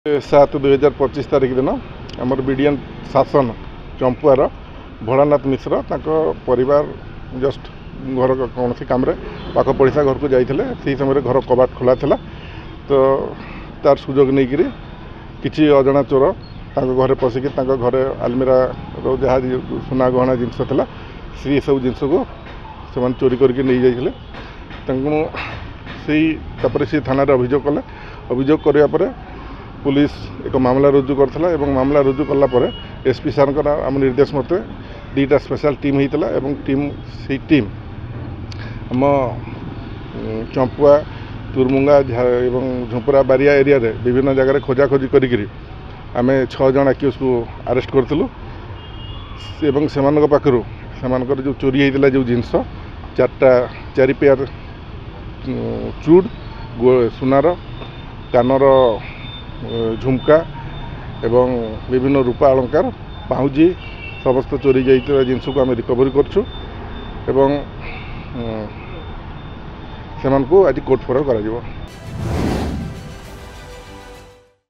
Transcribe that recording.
7/2025 तारीख दिन आमर बीडीएन शासन चंपुआर भोलानाथ मिश्र परिवार जस्ट घर कौन कम पाख पड़ोसा घर को जाते से समय घर कबाट खोला था तो तार सुजोग नहीं किसी अजना चोर घर पशिकी घरे आलमीरा जहाँ सुना गहना जिनस था सी सब जिनस को से चोरी करके नहीं जाते से थाना अभियोग कले अभियोग करापर पुलिस एक मामला रुजु करथिला एवं मामला रुजु कला परे एसपी सार आम निर्देश मते दुईटा स्पेशल टीम होता एवं सी टीम आम चंपुआ तुरमुंगा एवं झुंपुरा बारिया एरिया रे विभिन्न जगह खोजाखोजी करी आमे 6 जन एक्यूज को अरेस्ट करथिलु एवं सेमानक पाखरु सेमानकर जो चोरी होता जो जिनस 4 पेयर चूड़ सुनार कानर झुमका एवं विभिन्न रूपा अलंकार पाउजी समस्त चोरी जाइए जिनस को आम रिकवरी करछु एवं सेमान को आज कोर्ट फरवर्ड करा जिवो।